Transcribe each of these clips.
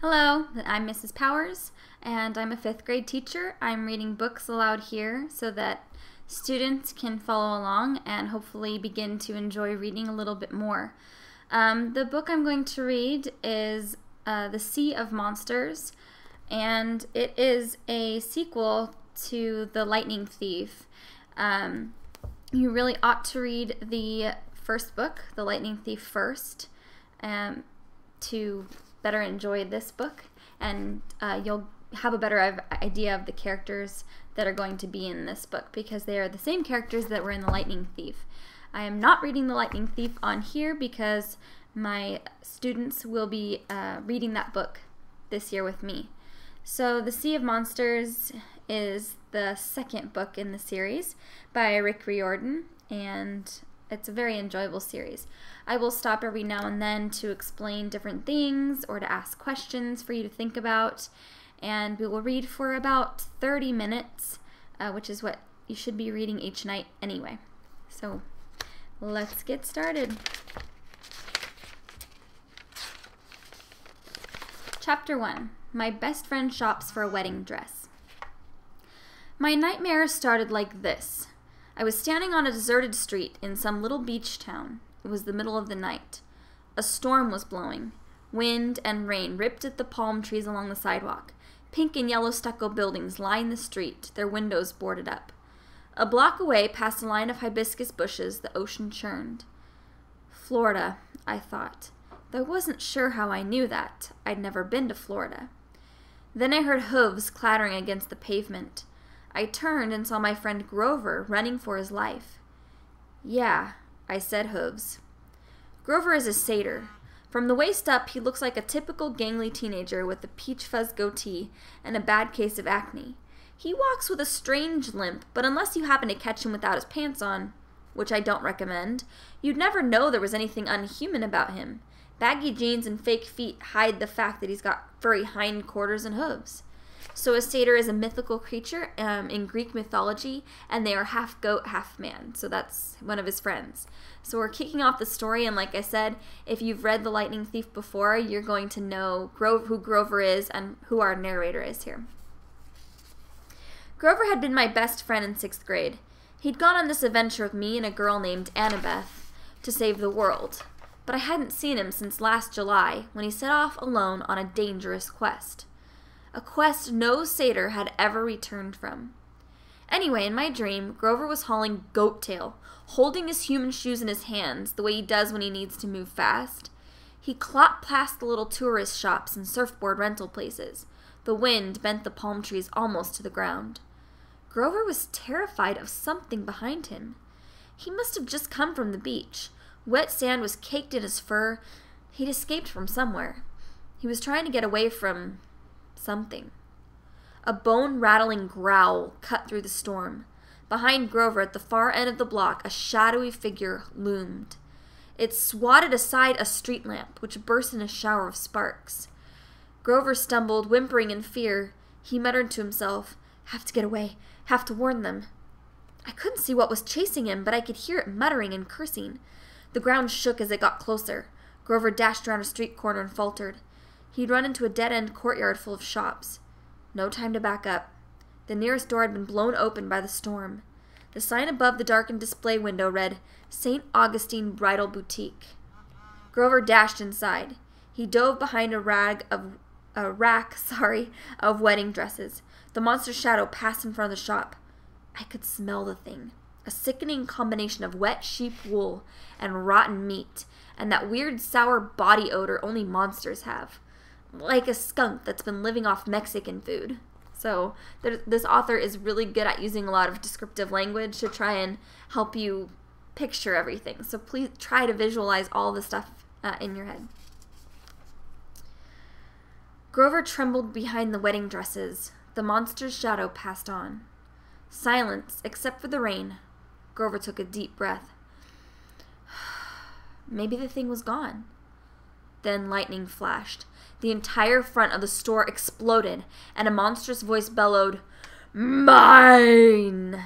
Hello, I'm Mrs. Powers, and I'm a 5th grade teacher. I'm reading books aloud here so that students can follow along and hopefully begin to enjoy reading a little bit more. The book I'm going to read is The Sea of Monsters, and it is a sequel to The Lightning Thief. You really ought to read the first book, The Lightning Thief, first, to better enjoy this book, and you'll have a better idea of the characters that are going to be in this book, because they are the same characters that were in The Lightning Thief. I am not reading The Lightning Thief on here because my students will be reading that book this year with me. So The Sea of Monsters is the second book in the series by Rick Riordan, and it's a very enjoyable series. I will stop every now and then to explain different things or to ask questions for you to think about, and we will read for about 30 minutes, which is what you should be reading each night anyway. So let's get started. Chapter 1. My best friend shops for a wedding dress. My nightmare started like this. I was standing on a deserted street in some little beach town. It was the middle of the night. A storm was blowing. Wind and rain ripped at the palm trees along the sidewalk. Pink and yellow stucco buildings lined the street, their windows boarded up. A block away, past a line of hibiscus bushes, the ocean churned. Florida, I thought, though I wasn't sure how I knew that. I'd never been to Florida. Then I heard hooves clattering against the pavement. I turned and saw my friend Grover running for his life. Yeah, I said hooves. Grover is a satyr. From the waist up, he looks like a typical gangly teenager with a peach fuzz goatee and a bad case of acne. He walks with a strange limp, but unless you happen to catch him without his pants on, which I don't recommend, you'd never know there was anything unhuman about him. Baggy jeans and fake feet hide the fact that he's got furry hindquarters and hooves. So a satyr is a mythical creature in Greek mythology, and they are half goat, half man. So that's one of his friends. So we're kicking off the story, and like I said, if you've read The Lightning Thief before, you're going to know who Grover is and who our narrator is here. Grover had been my best friend in 6th grade. He'd gone on this adventure with me and a girl named Annabeth to save the world, but I hadn't seen him since last July when he set off alone on a dangerous quest. A quest no satyr had ever returned from. Anyway, in my dream, Grover was hauling goat tail, holding his human shoes in his hands, the way he does when he needs to move fast. He clopped past the little tourist shops and surfboard rental places. The wind bent the palm trees almost to the ground. Grover was terrified of something behind him. He must have just come from the beach. Wet sand was caked in his fur. He'd escaped from somewhere. He was trying to get away from something. A bone-rattling growl cut through the storm. Behind Grover, at the far end of the block, a shadowy figure loomed. It swatted aside a street lamp, which burst in a shower of sparks. Grover stumbled, whimpering in fear. He muttered to himself, "Have to get away. Have to warn them." I couldn't see what was chasing him, but I could hear it muttering and cursing. The ground shook as it got closer. Grover dashed around a street corner and faltered. He'd run into a dead-end courtyard full of shops. No time to back up. The nearest door had been blown open by the storm. The sign above the darkened display window read, "St. Augustine Bridal Boutique." Grover dashed inside. He dove behind a rack of wedding dresses. The monster's shadow passed in front of the shop. I could smell the thing. A sickening combination of wet sheep wool and rotten meat, and that weird sour body odor only monsters have. Like a skunk that's been living off Mexican food. So this author is really good at using a lot of descriptive language to try and help you picture everything. So please try to visualize all the stuff in your head. Grover trembled behind the wedding dresses. The monster's shadow passed on. Silence, except for the rain. Grover took a deep breath. Maybe the thing was gone. Then lightning flashed. The entire front of the store exploded, and a monstrous voice bellowed, "Mine!"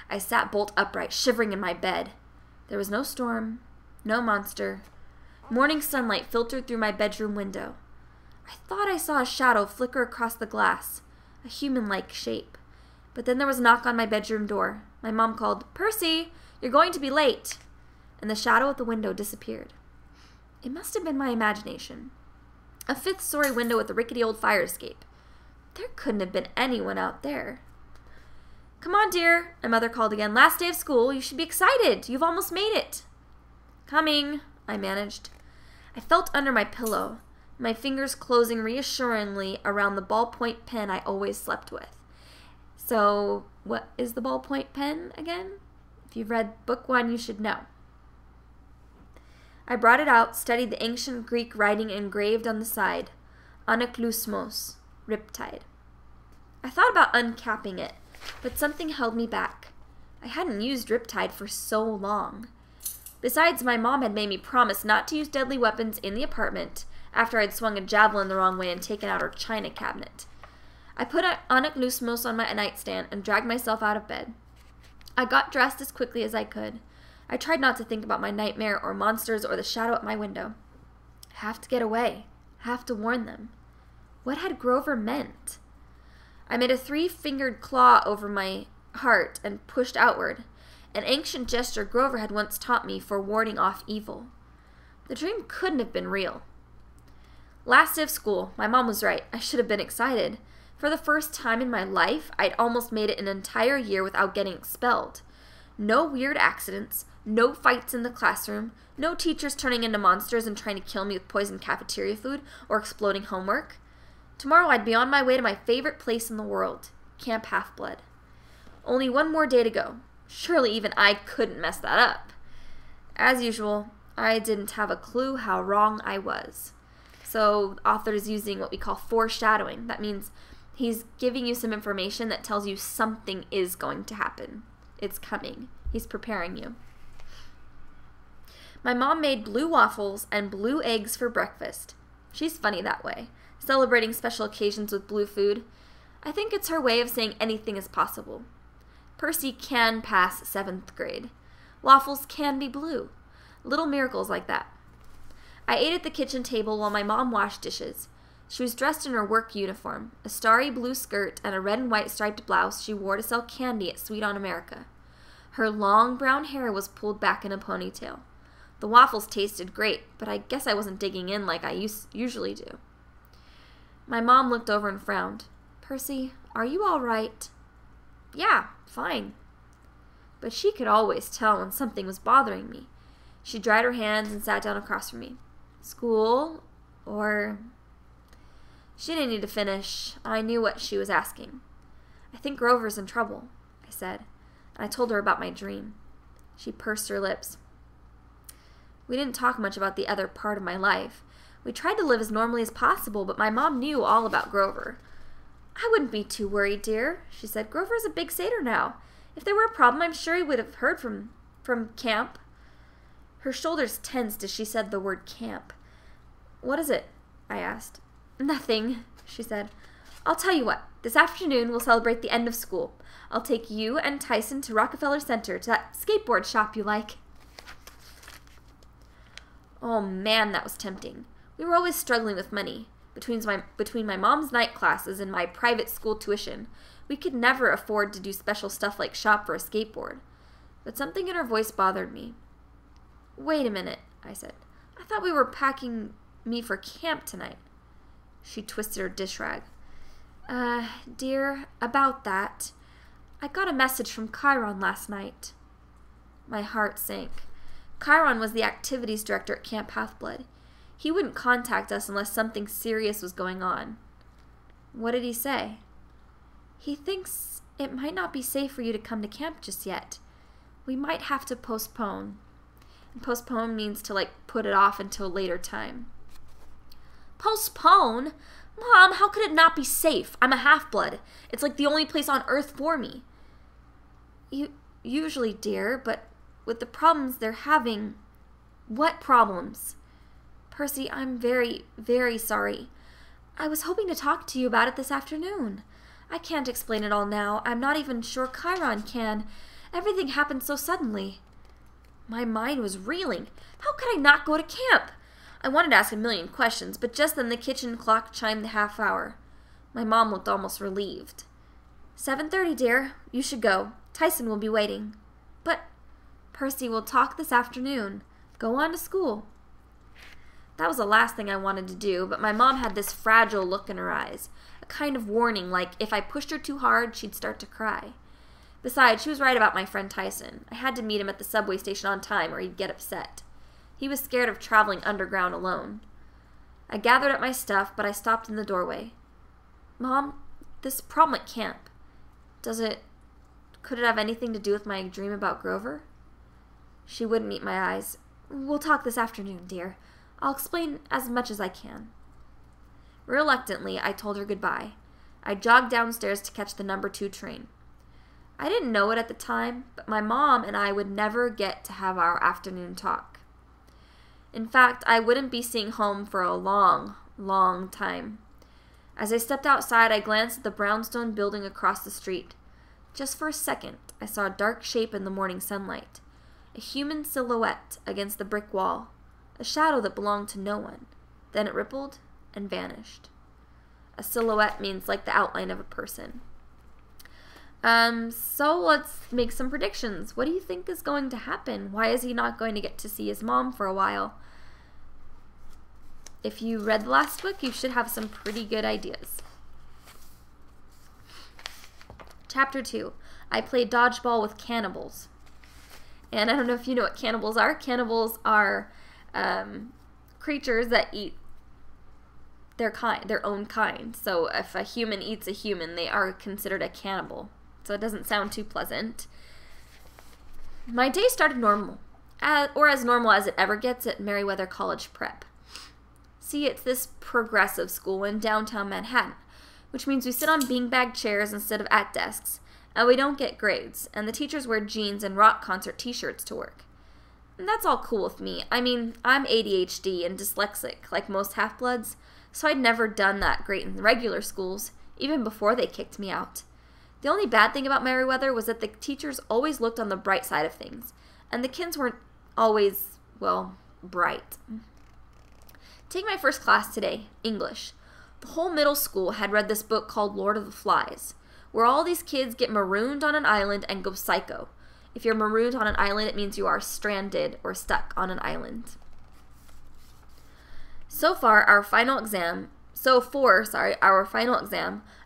I sat bolt upright, shivering in my bed. There was no storm, no monster, Morning sunlight filtered through my bedroom window. I thought I saw a shadow flicker across the glass, a human-like shape. But then there was a knock on my bedroom door. My mom called, "Percy, you're going to be late." And the shadow at the window disappeared. It must have been my imagination. A fifth-story window with a rickety old fire escape. There couldn't have been anyone out there. "Come on, dear," my mother called again. "Last day of school. You should be excited. You've almost made it." "Coming," I managed. I felt under my pillow, my fingers closing reassuringly around the ballpoint pen I always slept with. So, what is the ballpoint pen again? If you've read book 1, you should know. I brought it out, studied the ancient Greek writing engraved on the side. Anaklusmos, riptide. I thought about uncapping it, but something held me back. I hadn't used riptide for so long. Besides, my mom had made me promise not to use deadly weapons in the apartment after I'd swung a javelin the wrong way and taken out her china cabinet. I put Anaklusmos on my nightstand and dragged myself out of bed. I got dressed as quickly as I could. I tried not to think about my nightmare or monsters or the shadow at my window. Have to get away. Have to warn them. What had Grover meant? I made a 3-fingered claw over my heart and pushed outward, an ancient gesture Grover had once taught me for warding off evil. The dream couldn't have been real. Last day of school. My mom was right. I should have been excited. For the first time in my life, I'd almost made it an entire year without getting expelled. No weird accidents, no fights in the classroom, no teachers turning into monsters and trying to kill me with poisoned cafeteria food or exploding homework. Tomorrow I'd be on my way to my favorite place in the world, Camp Half-Blood. Only one more day to go. Surely even I couldn't mess that up. As usual, I didn't have a clue how wrong I was. So the author is using what we call foreshadowing. That means he's giving you some information that tells you something is going to happen. It's coming. He's preparing you. My mom made blue waffles and blue eggs for breakfast. She's funny that way, celebrating special occasions with blue food. I think it's her way of saying anything is possible. Percy can pass 7th grade. Waffles can be blue. Little miracles like that. I ate at the kitchen table while my mom washed dishes. She was dressed in her work uniform, a starry blue skirt and a red and white striped blouse she wore to sell candy at Sweet on America. Her long brown hair was pulled back in a ponytail. The waffles tasted great, but I guess I wasn't digging in like I usually do. My mom looked over and frowned. "Percy, are you all right?" "Yeah, fine." But she could always tell when something was bothering me. She dried her hands and sat down across from me. "School? Or—" She didn't need to finish. I knew what she was asking. "I think Grover's in trouble," I said, and I told her about my dream. She pursed her lips. We didn't talk much about the other part of my life. We tried to live as normally as possible, but my mom knew all about Grover. "I wouldn't be too worried, dear," she said. "Grover's a big satyr now. If there were a problem, I'm sure he would have heard from camp." Her shoulders tensed as she said the word camp. "What is it?" I asked. "Nothing," she said. "I'll tell you what. This afternoon we'll celebrate the end of school. I'll take you and Tyson to Rockefeller Center, to that skateboard shop you like." Oh man, that was tempting. We were always struggling with money. Between my mom's night classes and my private school tuition, we could never afford to do special stuff like shop for a skateboard. But something in her voice bothered me. "Wait a minute," I said. "I thought we were packing me for camp tonight." She twisted her dish rag. Dear, about that. I got a message from Chiron last night." My heart sank. Chiron was the activities director at Camp Half-Blood. He wouldn't contact us unless something serious was going on. "What did he say?" "He thinks it might not be safe for you to come to camp just yet. We might have to postpone." And postpone means to, put it off until a later time. "Postpone? Mom, how could it not be safe? I'm a half-blood. It's like the only place on Earth for me." Usually, dear, but with the problems they're having..." "What problems?" "Percy, I'm very, very sorry. I was hoping to talk to you about it this afternoon. I can't explain it all now. I'm not even sure Chiron can. Everything happened so suddenly." My mind was reeling. How could I not go to camp? I wanted to ask a million questions, but just then the kitchen clock chimed the half hour. My mom looked almost relieved. 7:30, dear. You should go. Tyson will be waiting. But, Percy, we'll talk this afternoon. Go on to school. That was the last thing I wanted to do, but my mom had this fragile look in her eyes, a kind of warning, like if I pushed her too hard, she'd start to cry. Besides, she was right about my friend Tyson. I had to meet him at the subway station on time or he'd get upset. He was scared of traveling underground alone. I gathered up my stuff, but I stopped in the doorway. Mom, this problem at camp, could it have anything to do with my dream about Grover? She wouldn't meet my eyes. We'll talk this afternoon, dear. I'll explain as much as I can. Reluctantly, I told her goodbye. I jogged downstairs to catch the number 2 train. I didn't know it at the time, but my mom and I would never get to have our afternoon talk. In fact, I wouldn't be seeing home for a long, long time. As I stepped outside, I glanced at the brownstone building across the street. Just for a second, I saw a dark shape in the morning sunlight, a human silhouette against the brick wall, a shadow that belonged to no one. Then it rippled and vanished. A silhouette means like the outline of a person. So let's make some predictions. What do you think is going to happen? Why is he not going to get to see his mom for a while? If you read the last book, you should have some pretty good ideas. Chapter 2. I played dodgeball with cannibals. And I don't know if you know what cannibals are. Cannibals are creatures that eat their own kind. So if a human eats a human, they are considered a cannibal. So it doesn't sound too pleasant. My day started normal, or as normal as it ever gets at Meriwether College Prep. See, it's this progressive school in downtown Manhattan, which means we sit on beanbag chairs instead of at desks, and we don't get grades, and the teachers wear jeans and rock concert t-shirts to work. And that's all cool with me. I mean, I'm ADHD and dyslexic, like most half-bloods, so I'd never done that great in the regular schools, even before they kicked me out. The only bad thing about Meriwether was that the teachers always looked on the bright side of things, and the kids weren't always, well, bright. Take my first class today, English. The whole middle school had read this book called Lord of the Flies, where all these kids get marooned on an island and go psycho. If you're marooned on an island, it means you are stranded or stuck on an island. For our final exam,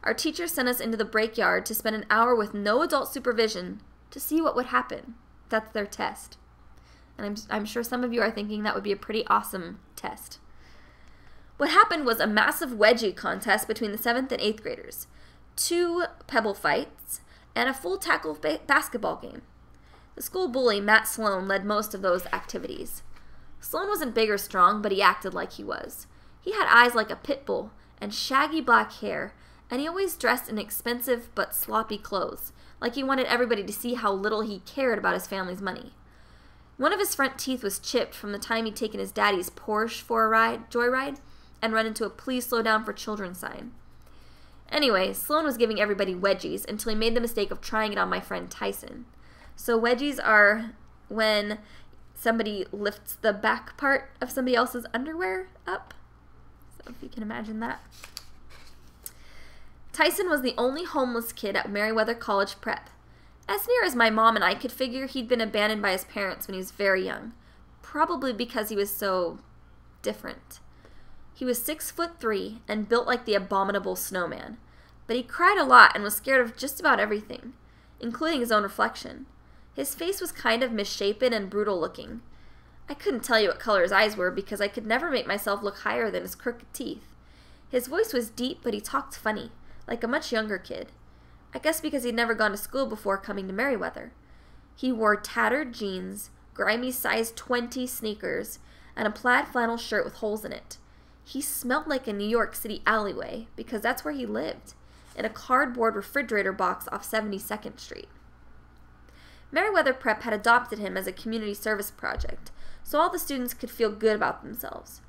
our teacher sent us into the break yard to spend an hour with no adult supervision to see what would happen. That's their test. And I'm sure some of you are thinking that would be a pretty awesome test. What happened was a massive wedgie contest between the 7th and 8th graders, 2 pebble fights, and a full tackle basketball game. The school bully, Matt Sloan, led most of those activities. Sloan wasn't big or strong, but he acted like he was. He had eyes like a pit bull and shaggy black hair, and he always dressed in expensive but sloppy clothes, like he wanted everybody to see how little he cared about his family's money. One of his front teeth was chipped from the time he'd taken his daddy's Porsche for a joyride and run into a "Please slow down for children" sign. Anyway, Sloan was giving everybody wedgies until he made the mistake of trying it on my friend Tyson. So wedgies are when somebody lifts the back part of somebody else's underwear up. So if you can imagine that. Tyson was the only homeless kid at Meriwether College Prep. As near as my mom and I could figure, he'd been abandoned by his parents when he was very young, probably because he was so different. He was 6'3" and built like the abominable snowman, but he cried a lot and was scared of just about everything, including his own reflection. His face was kind of misshapen and brutal looking. I couldn't tell you what color his eyes were because I could never make myself look higher than his crooked teeth. His voice was deep, but he talked funny, like a much younger kid. I guess because he'd never gone to school before coming to Meriwether. He wore tattered jeans, grimy size 20 sneakers, and a plaid flannel shirt with holes in it. He smelled like a New York City alleyway because that's where he lived, in a cardboard refrigerator box off 72nd Street. Meriwether Prep had adopted him as a community service project, so all the students could feel good about themselves.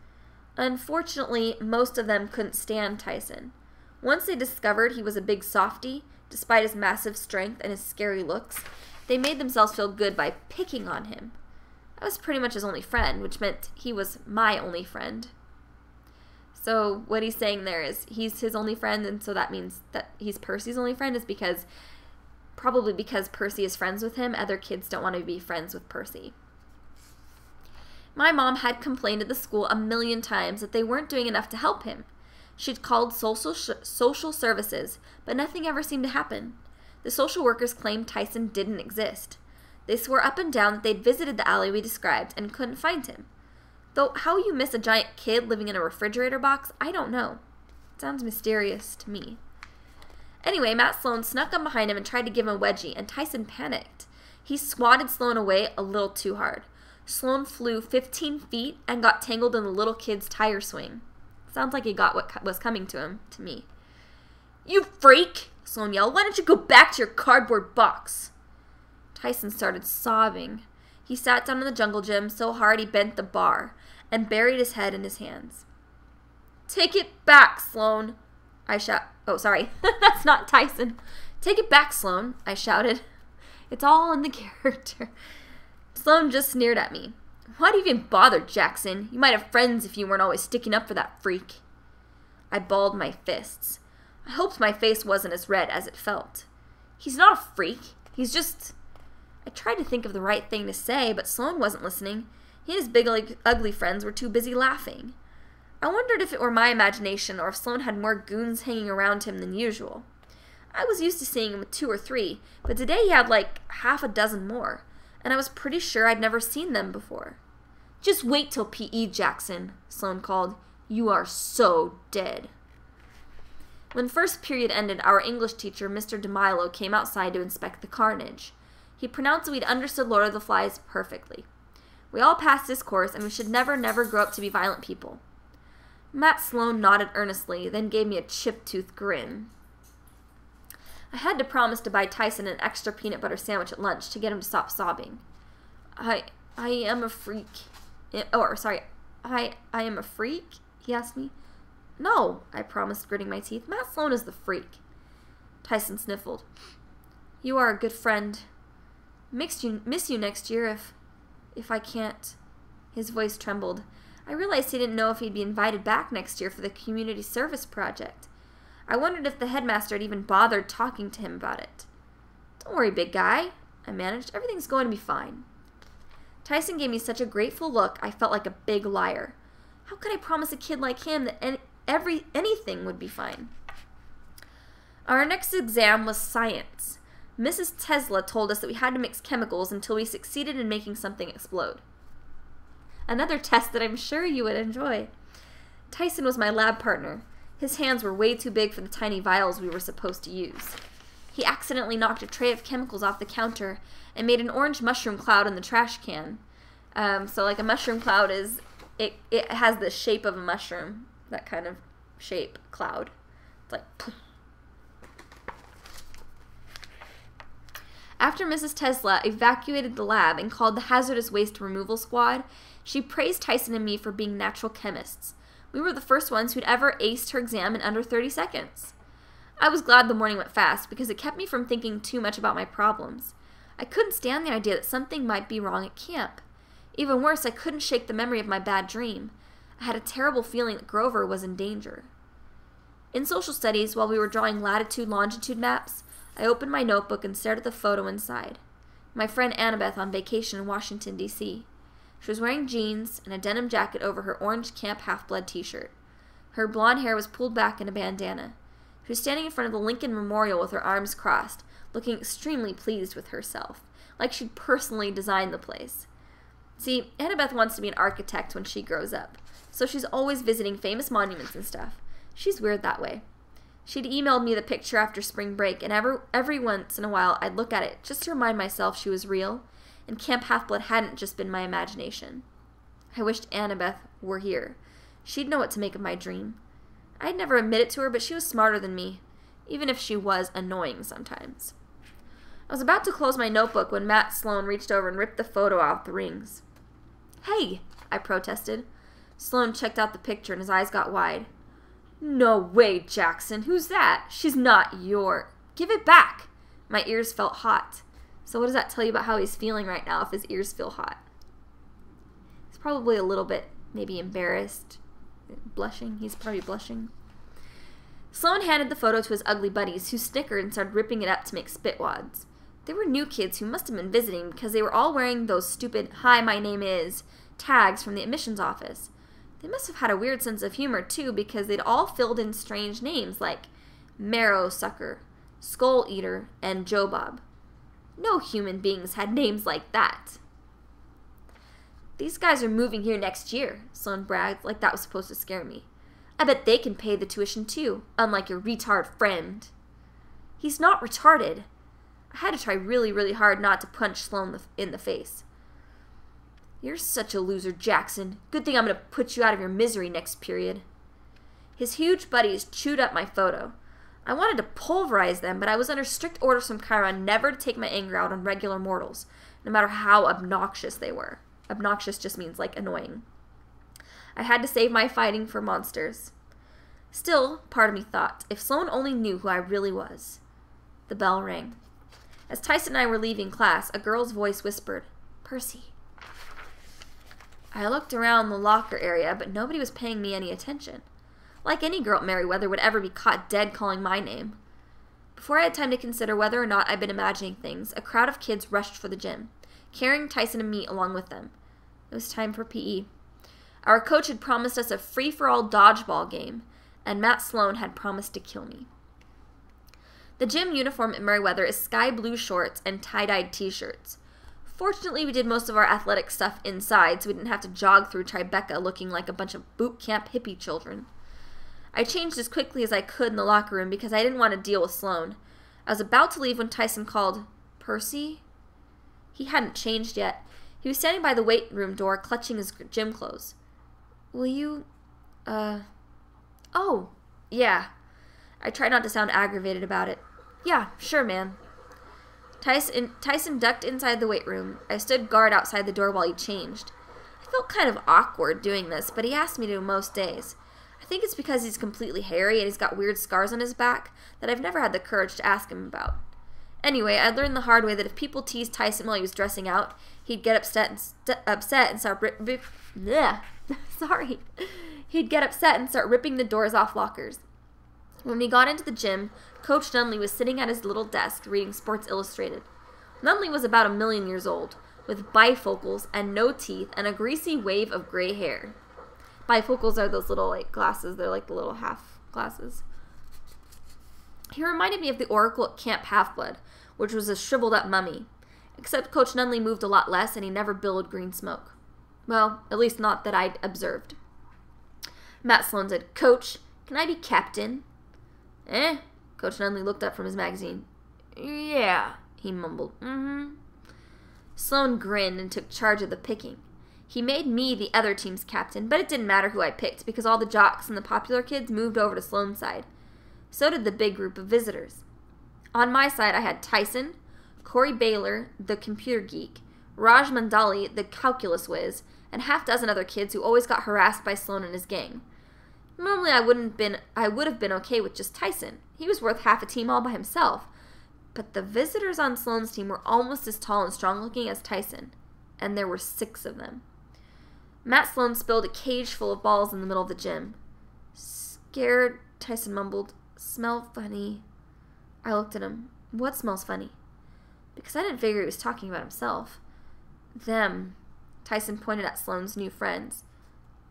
Unfortunately, most of them couldn't stand Tyson. Once they discovered he was a big softy, despite his massive strength and his scary looks, they made themselves feel good by picking on him. I was pretty much his only friend, which meant he was my only friend. So what he's saying there is he's his only friend, and so that means that he's Percy's only friend, is probably because Percy is friends with him. Other kids don't want to be friends with Percy. My mom had complained at the school a million times that they weren't doing enough to help him. She'd called social services, but nothing ever seemed to happen. The social workers claimed Tyson didn't exist. They swore up and down that they'd visited the alley we described and couldn't find him. Though how you miss a giant kid living in a refrigerator box, I don't know. It sounds mysterious to me. Anyway, Matt Sloan snuck up behind him and tried to give him a wedgie, and Tyson panicked. He swatted Sloan away a little too hard. Sloan flew 15 feet and got tangled in the little kid's tire swing. Sounds like he got what was coming to him, to me. "You freak!" Sloan yelled. "Why don't you go back to your cardboard box?" Tyson started sobbing. He sat down in the jungle gym so hard he bent the bar and buried his head in his hands. "Take it back, Sloan!" I shouted. Oh, sorry. That's not Tyson. "Take it back, Sloan," I shouted. It's all in the character. Sloan just sneered at me. "Why'd you even bother, Jackson? You might have friends if you weren't always sticking up for that freak." I balled my fists. I hoped my face wasn't as red as it felt. He's not a freak. He's just... I tried to think of the right thing to say, but Sloan wasn't listening. He and his big, ugly friends were too busy laughing. I wondered if it were my imagination or if Sloan had more goons hanging around him than usual. I was used to seeing him with 2 or 3, but today he had like half a dozen more, and I was pretty sure I'd never seen them before. "Just wait till PE, Jackson," Sloan called. "You are so dead." When first period ended, our English teacher, Mr. DeMilo, came outside to inspect the carnage. He pronounced that we'd understood Lord of the Flies perfectly. We all passed this course, and we should never grow up to be violent people. Matt Sloan nodded earnestly, then gave me a chip-toothed grin. I had to promise to buy Tyson an extra peanut butter sandwich at lunch to get him to stop sobbing. I am a freak. I am a freak? He asked me. "No," I promised, gritting my teeth. "Matt Sloan is the freak." Tyson sniffled. "You are a good friend. Miss you next year if I can't." His voice trembled. I realized he didn't know if he'd be invited back next year for the community service project. I wondered if the headmaster had even bothered talking to him about it. "Don't worry, big guy," I managed. "Everything's going to be fine." Tyson gave me such a grateful look, I felt like a big liar. How could I promise a kid like him that anything would be fine? Our next exam was science. Mrs. Tesla told us that we had to mix chemicals until we succeeded in making something explode. Another test that I'm sure you would enjoy. Tyson was my lab partner. His hands were way too big for the tiny vials we were supposed to use. He accidentally knocked a tray of chemicals off the counter and made an orange mushroom cloud in the trash can. So like a mushroom cloud is, it has the shape of a mushroom, that kind of shape cloud. It's like poof. After Mrs. Tesla evacuated the lab and called the hazardous waste removal squad, she praised Tyson and me for being natural chemists. We were the first ones who'd ever aced her exam in under 30 seconds. I was glad the morning went fast because it kept me from thinking too much about my problems. I couldn't stand the idea that something might be wrong at camp. Even worse, I couldn't shake the memory of my bad dream. I had a terrible feeling that Grover was in danger. In social studies, while we were drawing latitude-longitude maps, I opened my notebook and stared at the photo inside. My friend Annabeth on vacation in Washington, D.C. She was wearing jeans and a denim jacket over her orange Camp Half-Blood t-shirt. Her blonde hair was pulled back in a bandana. She was standing in front of the Lincoln Memorial with her arms crossed, looking extremely pleased with herself, like she'd personally designed the place. See, Annabeth wants to be an architect when she grows up, so she's always visiting famous monuments and stuff. She's weird that way. She'd emailed me the picture after spring break, and every once in a while I'd look at it just to remind myself she was real, and Camp Half-Blood hadn't just been my imagination. I wished Annabeth were here. She'd know what to make of my dream. I'd never admit it to her, but she was smarter than me, even if she was annoying sometimes. I was about to close my notebook when Matt Sloan reached over and ripped the photo off the rings. "Hey!" I protested. Sloan checked out the picture and his eyes got wide. "No way, Jackson. Who's that? She's not your... Give it back!" My ears felt hot. So what does that tell you about how he's feeling right now if his ears feel hot? probably a little bit maybe embarrassed. Blushing. He's probably blushing. Sloan handed the photo to his ugly buddies, who snickered and started ripping it up to make spitwads. They were new kids who must have been visiting because they were all wearing those stupid "Hi, my name is" tags from the admissions office. They must have had a weird sense of humor, too, because they'd all filled in strange names like Marrow Sucker, Skull Eater, and Joe Bob. No human beings had names like that. "These guys are moving here next year," Sloan bragged, like that was supposed to scare me. "I bet they can pay the tuition, too, unlike your retard friend." "He's not retarded." I had to try really, really hard not to punch Sloan in the face. "You're such a loser, Jackson. Good thing I'm going to put you out of your misery next period." His huge buddies chewed up my photo. I wanted to pulverize them, but I was under strict orders from Chiron never to take my anger out on regular mortals, no matter how obnoxious they were. Obnoxious just means, like, annoying. I had to save my fighting for monsters. Still, part of me thought, if Sloan only knew who I really was. The bell rang. As Tyson and I were leaving class, a girl's voice whispered, "Percy." I looked around the locker area, but nobody was paying me any attention. Like any girl at Merryweather would ever be caught dead calling my name. Before I had time to consider whether or not I'd been imagining things, a crowd of kids rushed for the gym, carrying Tyson and me along with them. It was time for PE. Our coach had promised us a free-for-all dodgeball game, and Matt Sloan had promised to kill me. The gym uniform at Merryweather is sky blue shorts and tie-dyed t-shirts. Fortunately, we did most of our athletic stuff inside, so we didn't have to jog through Tribeca looking like a bunch of boot camp hippie children. I changed as quickly as I could in the locker room because I didn't want to deal with Sloan. I was about to leave when Tyson called, "Percy?" He hadn't changed yet. He was standing by the weight room door, clutching his gym clothes. "Will you, oh, yeah." I tried not to sound aggravated about it. "Yeah, sure, man." Tyson ducked inside the weight room. I stood guard outside the door while he changed. I felt kind of awkward doing this, but he asked me to most days. I think it's because he's completely hairy and he's got weird scars on his back that I've never had the courage to ask him about. Anyway, I learned the hard way that if people teased Tyson while he was dressing out, he'd get upset and start He'd get upset and start ripping the doors off lockers. When we got into the gym, Coach Nunley was sitting at his little desk reading Sports Illustrated. Nunley was about 1,000,000 years old, with bifocals and no teeth and a greasy wave of gray hair. Bifocals are those little, like, glasses. They're like the little half glasses. He reminded me of the Oracle at Camp Half-Blood, which was a shriveled up mummy. Except Coach Nunley moved a lot less and he never billowed green smoke. Well, at least not that I'd observed. Matt Sloan said, "Coach, can I be captain?" "Eh?" Coach Nunley looked up from his magazine. "Yeah," he mumbled. Sloan grinned and took charge of the picking. He made me the other team's captain, but it didn't matter who I picked because all the jocks and the popular kids moved over to Sloan's side. So did the big group of visitors. On my side, I had Tyson, Corey Baylor, the computer geek, Raj Mandali, the calculus whiz, and half-dozen other kids who always got harassed by Sloan and his gang. Normally, I would have been okay with just Tyson. He was worth half a team all by himself. But the visitors on Sloan's team were almost as tall and strong-looking as Tyson, and there were 6 of them. Matt Sloan spilled a cage full of balls in the middle of the gym. "Scared," Tyson mumbled. "Smell funny." I looked at him. "What smells funny?" Because I didn't figure he was talking about himself. "Them," Tyson pointed at Sloan's new friends.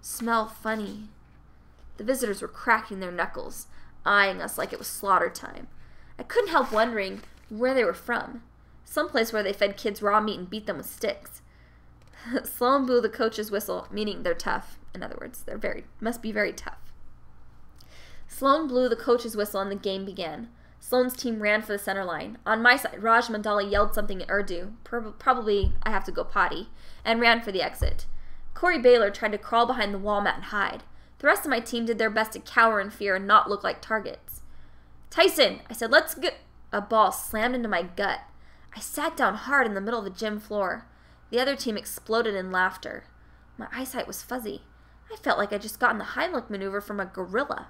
"Smell funny." The visitors were cracking their knuckles, eyeing us like it was slaughter time. I couldn't help wondering where they were from. Someplace where they fed kids raw meat and beat them with sticks. Sloan blew the coach's whistle, meaning they're tough. In other words, must be very tough. Sloan blew the coach's whistle and the game began. Sloan's team ran for the center line. On my side, Raj Mandali yelled something in Urdu, probably "I have to go potty," and ran for the exit. Corey Baylor tried to crawl behind the wall mat and hide. The rest of my team did their best to cower in fear and not look like targets. "Tyson," I said, "let's go." A ball slammed into my gut. I sat down hard in the middle of the gym floor. The other team exploded in laughter. My eyesight was fuzzy. I felt like I'd just gotten the Heimlich maneuver from a gorilla.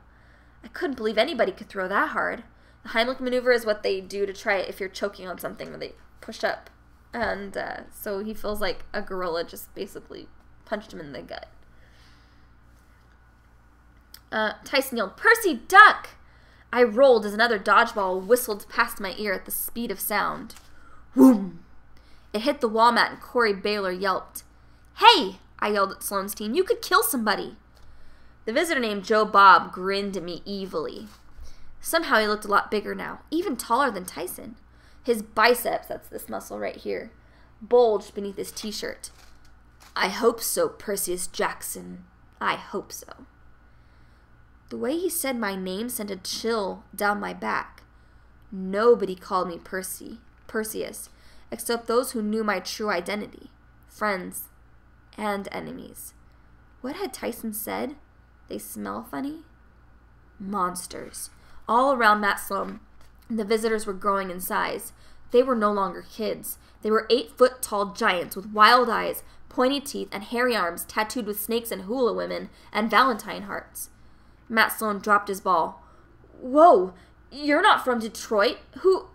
I couldn't believe anybody could throw that hard. The Heimlich maneuver is what they do to try if you're choking on something, where they push up. And so he feels like a gorilla just basically punched him in the gut. Tyson yelled, "Percy, duck!" I rolled as another dodgeball whistled past my ear at the speed of sound. Whoom! It hit the wall mat and Corey Baylor yelped. "Hey!" I yelled at Sloane's team. "You could kill somebody!" The visitor named Joe Bob grinned at me evilly. Somehow he looked a lot bigger now, even taller than Tyson. His biceps, that's this muscle right here, bulged beneath his t-shirt. "I hope so, Perseus Jackson. I hope so." The way he said my name sent a chill down my back. Nobody called me Perseus, except those who knew my true identity, friends and enemies. What had Tyson said? They smell funny? Monsters. All around Matt Sloan, the visitors were growing in size. They were no longer kids. They were 8-foot-tall giants with wild eyes, pointy teeth, and hairy arms tattooed with snakes and hula women and Valentine hearts. Matt Sloan dropped his ball. "Whoa, you're not from Detroit. Who—"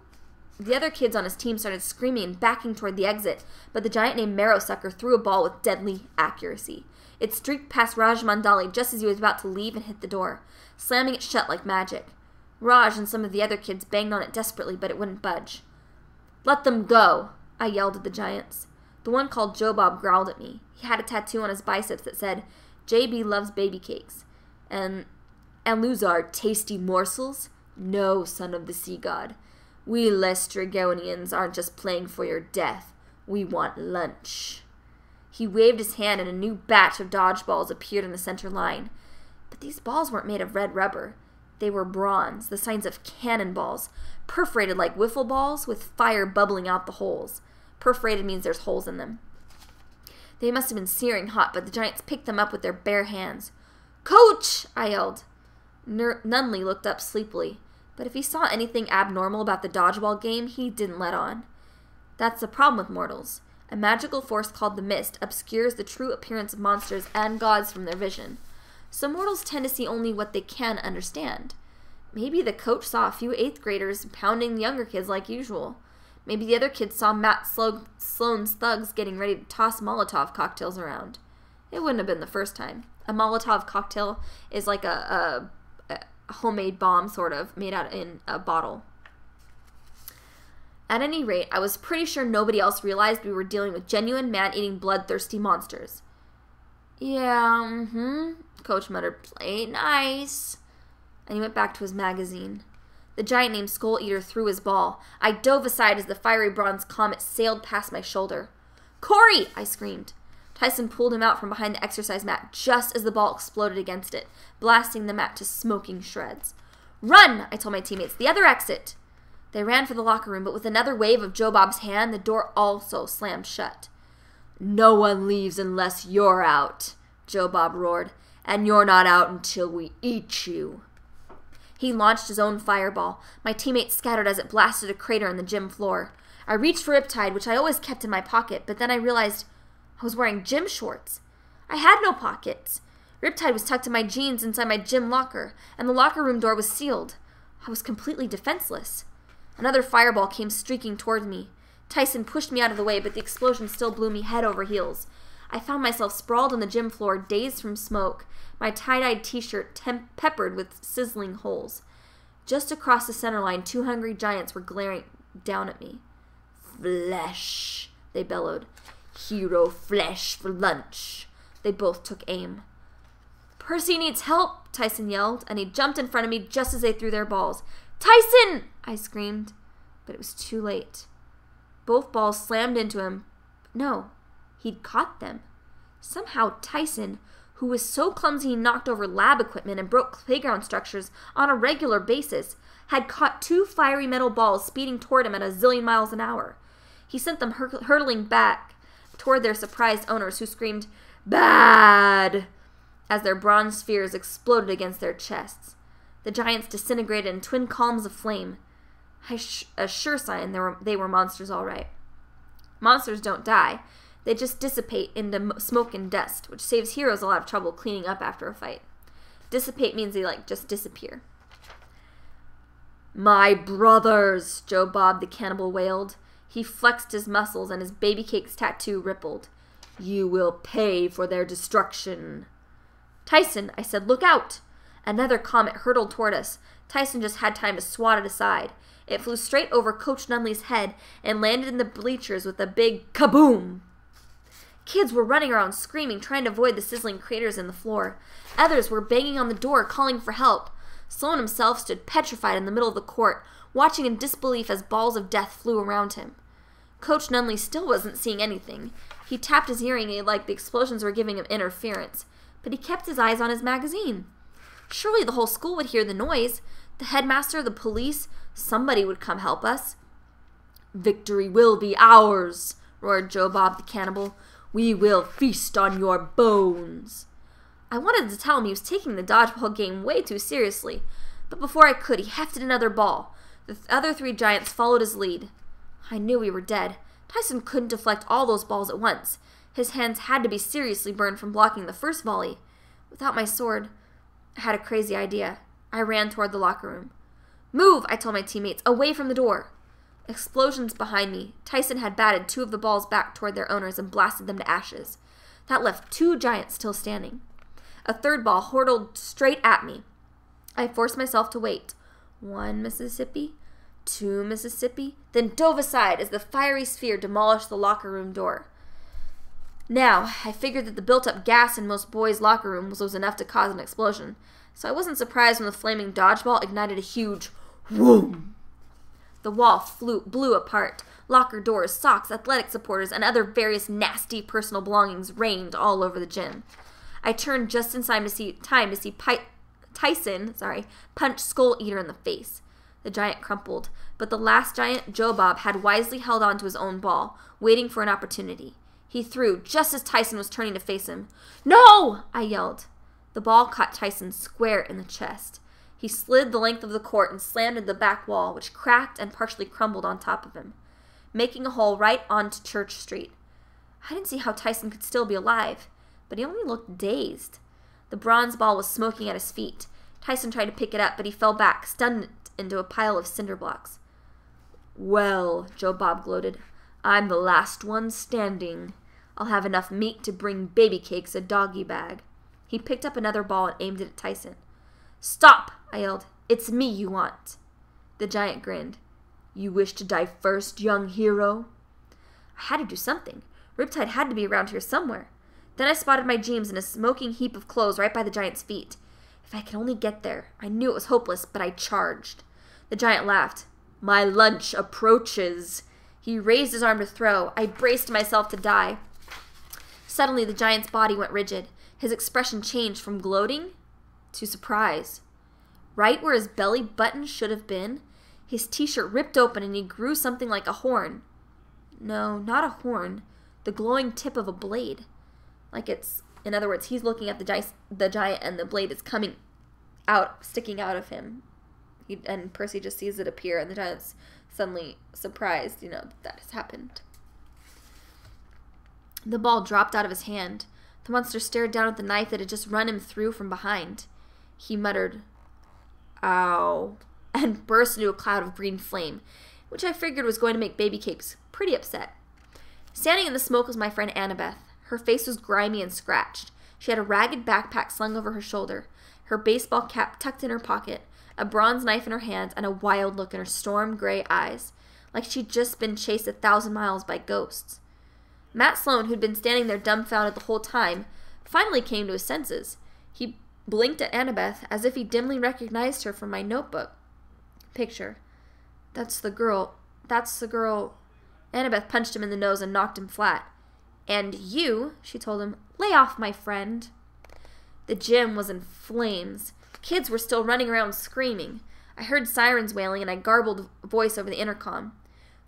The other kids on his team started screaming and backing toward the exit, but the giant named Marrowsucker threw a ball with deadly accuracy. It streaked past Raj Mandali just as he was about to leave and hit the door, slamming it shut like magic. Raj and some of the other kids banged on it desperately, but it wouldn't budge. "Let them go," I yelled at the giants. The one called Joe Bob growled at me. He had a tattoo on his biceps that said, "JB loves baby cakes." And lose our tasty morsels? No, son of the sea god. We Lestrygonians aren't just playing for your death. We want lunch. He waved his hand and a new batch of dodgeballs appeared in the center line. But these balls weren't made of red rubber. They were bronze, the size of cannonballs, perforated like wiffle balls with fire bubbling out the holes. Perforated means there's holes in them. They must have been searing hot, but the giants picked them up with their bare hands. "Coach!" I yelled. Nunley looked up sleepily, but if he saw anything abnormal about the dodgeball game, he didn't let on. That's the problem with mortals. A magical force called the Mist obscures the true appearance of monsters and gods from their vision. So mortals tend to see only what they can understand. Maybe the coach saw a few 8th graders pounding the younger kids like usual. Maybe the other kids saw Matt Sloan's thugs getting ready to toss Molotov cocktails around. It wouldn't have been the first time. A Molotov cocktail is like a homemade bomb, sort of, made out in a bottle. At any rate, I was pretty sure nobody else realized we were dealing with genuine man-eating bloodthirsty monsters. "Yeah, Coach muttered, "Play nice." And he went back to his magazine. The giant named Skull Eater threw his ball. I dove aside as the fiery bronze comet sailed past my shoulder. "Corey!" I screamed. Tyson pulled him out from behind the exercise mat just as the ball exploded against it, blasting the mat to smoking shreds. "Run!" I told my teammates. "The other exit!" They ran for the locker room, but with another wave of Joe Bob's hand, the door also slammed shut. "No one leaves unless you're out," Joe Bob roared, "and you're not out until we eat you." He launched his own fireball. My teammates scattered as it blasted a crater in the gym floor. I reached for Riptide, which I always kept in my pocket, but then I realized I was wearing gym shorts. I had no pockets. Riptide was tucked in my jeans inside my gym locker, and the locker room door was sealed. I was completely defenseless. Another fireball came streaking toward me. Tyson pushed me out of the way, but the explosion still blew me head over heels. I found myself sprawled on the gym floor, dazed from smoke, my tie-dyed t-shirt peppered with sizzling holes. Just across the center line, 2 hungry giants were glaring down at me. "Flesh," they bellowed. "Hero flesh for lunch." They both took aim. "Percy needs help," Tyson yelled, and he jumped in front of me just as they threw their balls. "Tyson!" I screamed, but it was too late. Both balls slammed into him. No, he'd caught them. Somehow Tyson, who was so clumsy he knocked over lab equipment and broke playground structures on a regular basis, had caught 2 fiery metal balls speeding toward him at a zillion miles an hour. He sent them hurtling back toward their surprised owners, who screamed, "Bad!" as their bronze spheres exploded against their chests. The giants disintegrated in twin columns of flame. A sure sign they were monsters all right. Monsters don't die. They just dissipate into smoke and dust, which saves heroes a lot of trouble cleaning up after a fight. Dissipate means they, just disappear. "My brothers," Joe Bob the cannibal wailed. He flexed his muscles and his baby cake's tattoo rippled. You will pay for their destruction. Tyson, I said, look out! Another comet hurtled toward us. Tyson just had time to swat it aside. It flew straight over Coach Nunley's head and landed in the bleachers with a big kaboom. Kids were running around screaming, trying to avoid the sizzling craters in the floor. Others were banging on the door, calling for help. Sloan himself stood petrified in the middle of the court, watching in disbelief as balls of death flew around him. Coach Nunley still wasn't seeing anything. He tapped his hearing aid like the explosions were giving him interference, but he kept his eyes on his magazine. Surely the whole school would hear the noise. The headmaster, the police, somebody would come help us. Victory will be ours, roared Joe Bob the cannibal. We will feast on your bones. I wanted to tell him he was taking the dodgeball game way too seriously, but before I could, he hefted another ball. The other 3 giants followed his lead. I knew we were dead. Tyson couldn't deflect all those balls at once. His hands had to be seriously burned from blocking the first volley. Without my sword, I had a crazy idea. I ran toward the locker room. Move, I told my teammates, away from the door. Explosions behind me. Tyson had batted 2 of the balls back toward their owners and blasted them to ashes. That left 2 giants still standing. A 3rd ball hurtled straight at me. I forced myself to wait. 1 Mississippi, 2 Mississippi, then dove aside as the fiery sphere demolished the locker room door. Now, I figured that the built-up gas in most boys' locker rooms was enough to cause an explosion, so I wasn't surprised when the flaming dodgeball ignited a huge whoom. The wall blew apart. Locker doors, socks, athletic supporters, and other various nasty personal belongings rained all over the gym. I turned just in time to see Tyson punch Skull Eater in the face. The giant crumpled, but the last giant, Joe Bob, had wisely held on to his own ball, waiting for an opportunity. He threw just as Tyson was turning to face him. No! I yelled. The ball caught Tyson square in the chest. He slid the length of the court and slammed into the back wall, which cracked and partially crumbled on top of him, making a hole right onto Church Street. I didn't see how Tyson could still be alive, but he only looked dazed. The bronze ball was smoking at his feet. Tyson tried to pick it up, but he fell back, stunned into a pile of cinder blocks. Well, Joe Bob gloated, I'm the last one standing. I'll have enough meat to bring baby cakes a doggy bag. He picked up another ball and aimed it at Tyson. Stop, I yelled. It's me you want. The giant grinned. You wish to die first, young hero? I had to do something. Riptide had to be around here somewhere. Then I spotted my jeans in a smoking heap of clothes right by the giant's feet. If I could only get there. I knew it was hopeless, but I charged. The giant laughed. My lunch approaches. He raised his arm to throw. I braced myself to die. Suddenly, the giant's body went rigid. His expression changed from gloating to surprise. Right where his belly button should have been, his t-shirt ripped open and he grew something like a horn. No, not a horn. The glowing tip of a blade. In other words, he's looking at the giant and the blade is coming out, sticking out of him. And Percy just sees it appear and the giant's suddenly surprised, that has happened. The ball dropped out of his hand. The monster stared down at the knife that had just run him through from behind. He muttered, ow, and burst into a cloud of green flame, which I figured was going to make Baby Cakes pretty upset. Standing in the smoke was my friend Annabeth. Her face was grimy and scratched. She had a ragged backpack slung over her shoulder, her baseball cap tucked in her pocket, a bronze knife in her hands, and a wild look in her storm gray eyes, like she'd just been chased 1,000 miles by ghosts. Matt Sloan, who'd been standing there dumbfounded the whole time, finally came to his senses. He blinked at Annabeth as if he dimly recognized her from my notebook picture. That's the girl. Annabeth punched him in the nose and knocked him flat. And you, she told him, lay off, my friend. The gym was in flames. Kids were still running around screaming. I heard sirens wailing and I garbled a voice over the intercom.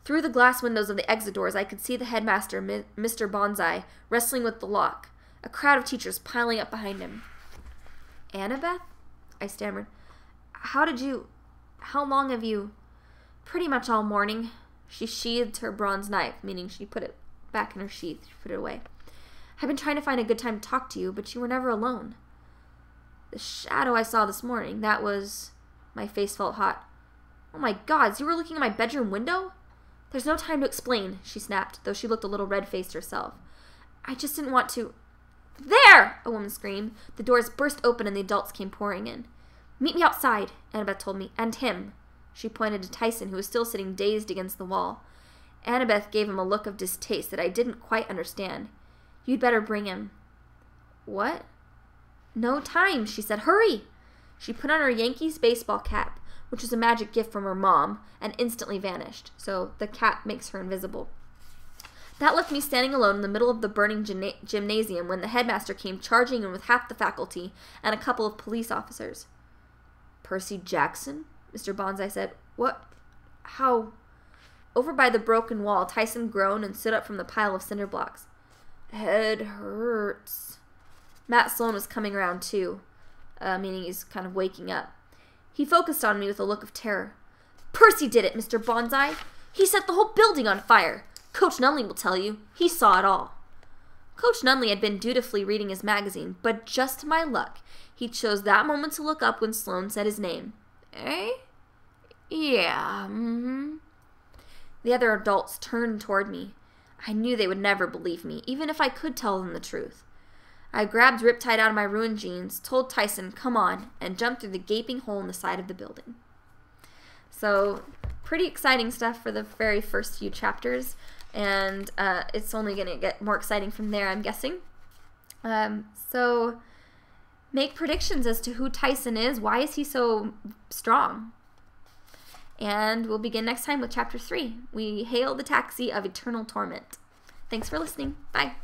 Through the glass windows of the exit doors, I could see the headmaster, Mr. Bonsai, wrestling with the lock, a crowd of teachers piling up behind him. Annabeth? I stammered. How long have you? Pretty much all morning. She sheathed her bronze knife, meaning she put it back in her sheath. She put it away. I've been trying to find a good time to talk to you, but you were never alone. The shadow I saw this morning, that was... My face felt hot. Oh my gods, you were looking at my bedroom window? There's no time to explain, she snapped, though she looked a little red-faced herself. I just didn't want to. There! A woman screamed. The doors burst open and the adults came pouring in. Meet me outside, Annabeth told me, and him. She pointed to Tyson, who was still sitting dazed against the wall. Annabeth gave him a look of distaste that I didn't quite understand. You'd better bring him. What? No time, she said. Hurry! She put on her Yankees baseball cap, which was a magic gift from her mom, and instantly vanished. So the cap makes her invisible. That left me standing alone in the middle of the burning gymnasium when the headmaster came charging in with half the faculty and a couple of police officers. Percy Jackson? Mr. Bonsai said. What? How? Over by the broken wall, Tyson groaned and stood up from the pile of cinder blocks. Head hurts. Matt Sloan was coming around too, meaning he's kind of waking up. He focused on me with a look of terror. Percy did it, Mr. Bonsai. He set the whole building on fire. Coach Nunley will tell you. He saw it all. Coach Nunley had been dutifully reading his magazine, but just to my luck, he chose that moment to look up when Sloan said his name. Eh? Yeah, The other adults turned toward me. I knew they would never believe me, even if I could tell them the truth. I grabbed Riptide out of my ruined jeans, told Tyson, come on, and jumped through the gaping hole in the side of the building. So, pretty exciting stuff for the very first few chapters, and it's only going to get more exciting from there, I'm guessing. So, make predictions as to who Tyson is. Why is he so strong? And we'll begin next time with Chapter 3. We hail the taxi of eternal torment. Thanks for listening. Bye.